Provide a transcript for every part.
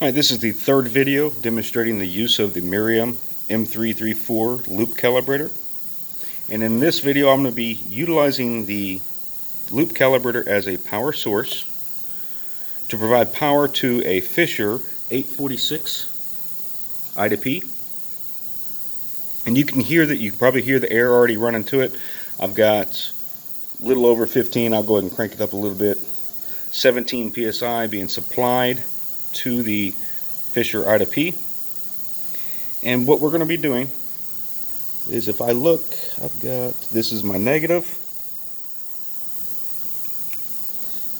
Hi, this is the third video demonstrating the use of the Meriam M334 Loop Calibrator. And in this video I'm going to be utilizing the Loop Calibrator as a power source to provide power to a Fisher 846 I2P. And you can probably hear the air already running to it. I've got a little over 15, I'll go ahead and crank it up a little bit. 17 psi being supplied to the Fisher I2P. And what we're going to be doing is, if I look, this is my negative,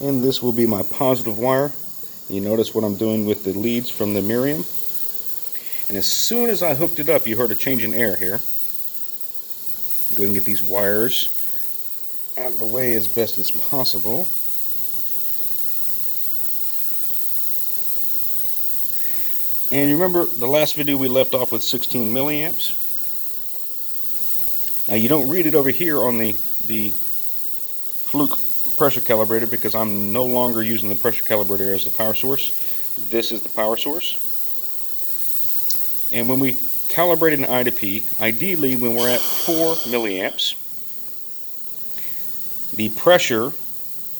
and this will be my positive wire. You notice what I'm doing with the leads from the Meriam. And as soon as I hooked it up, you heard a change in air here. Go ahead and get these wires out of the way as best as possible. And you remember the last video we left off with 16 milliamps. Now you don't read it over here on the Fluke pressure calibrator because I'm no longer using the pressure calibrator as the power source. This is the power source. And when we calibrate an I2P, ideally when we're at 4 milliamps, the pressure,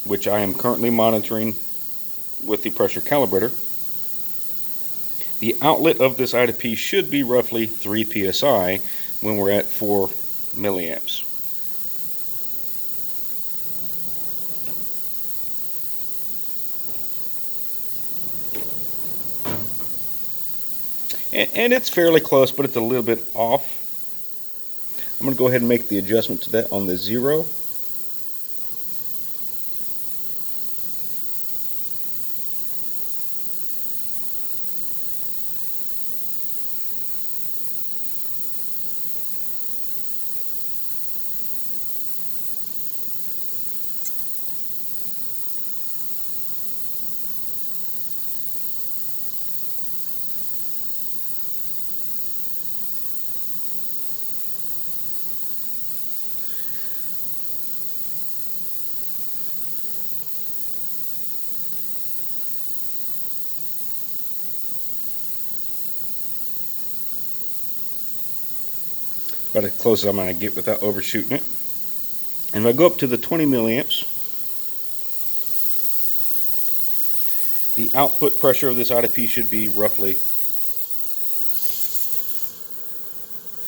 which I am currently monitoring with the pressure calibrator, the outlet of this I2P should be roughly 3 psi when we're at 4 milliamps. And it's fairly close, but it's a little bit off. I'm going to go ahead and make the adjustment to that on the 0. About as close as I'm going to get without overshooting it. And if I go up to the 20 milliamps, the output pressure of this I2P should be roughly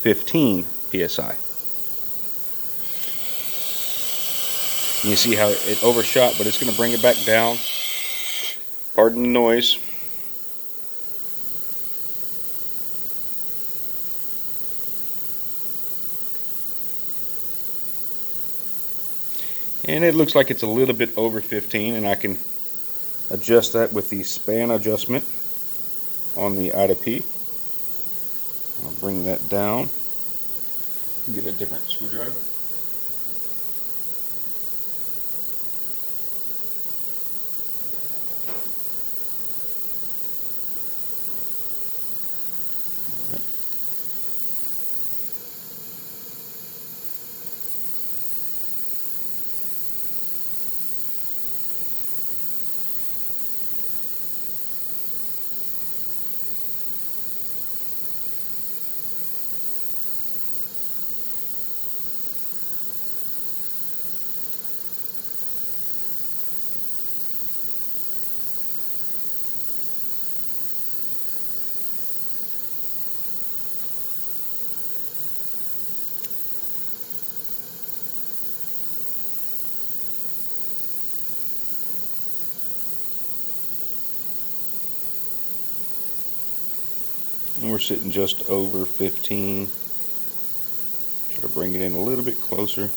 15 psi. And you see how it overshot, but it's going to bring it back down. Pardon the noise. And it looks like it's a little bit over 15, and I can adjust that with the span adjustment on the I2P. I'll bring that down. Get a different screwdriver. And we're sitting just over 15. Try to bring it in a little bit closer.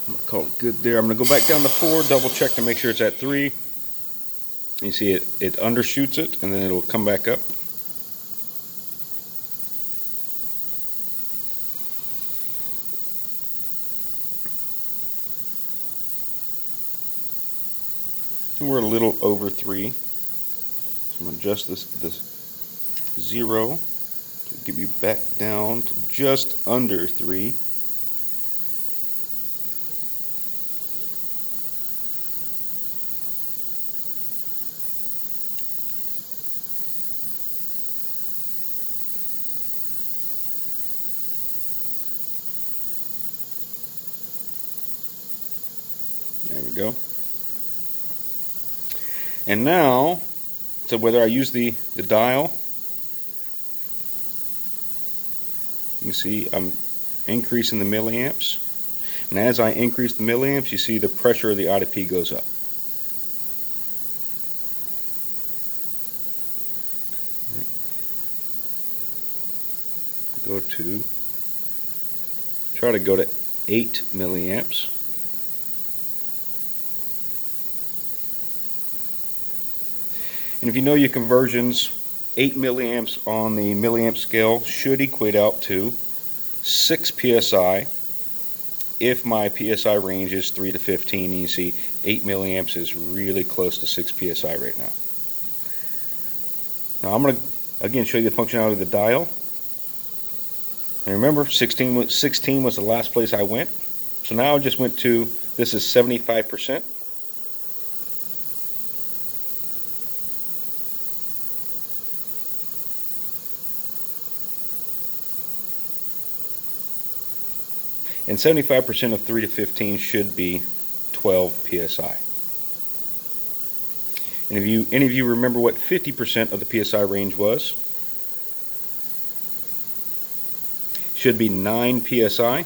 I'm going to call it good there. I'm going to go back down to 4, double check to make sure it's at 3. You see it undershoots it, and then it'll come back up. And we're a little over 3. So I'm going to adjust this 0 to get me back down to just under 3. There we go. And now, so whether I use the dial, you can see I'm increasing the milliamps. And as I increase the milliamps, you see the pressure of the IDP goes up. Try to go to 8 milliamps. And if you know your conversions, 8 milliamps on the milliamp scale should equate out to 6 psi if my psi range is 3 to 15. And you see 8 milliamps is really close to 6 psi right now. Now I'm going to again show you the functionality of the dial. And remember, 16 was the last place I went. So now I just went to, this is 75%. And 75% of 3 to 15 should be 12 psi. And if any of you remember what 50% of the psi range was, should be 9 psi,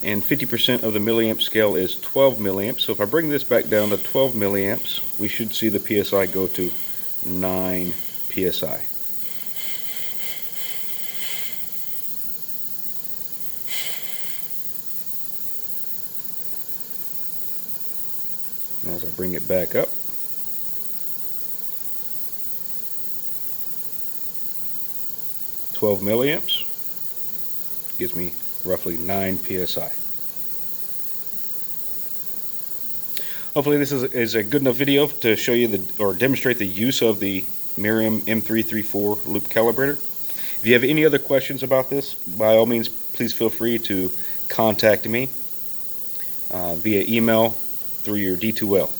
and 50% of the milliamp scale is 12 milliamps. So if I bring this back down to 12 milliamps, we should see the psi go to 9 psi. And as I bring it back up, milliamps gives me roughly 9 psi. Hopefully this is a good enough video to show you or demonstrate the use of the Meriam M334 Loop Calibrator. If you have any other questions about this, by all means, please feel free to contact me via email through your D2L.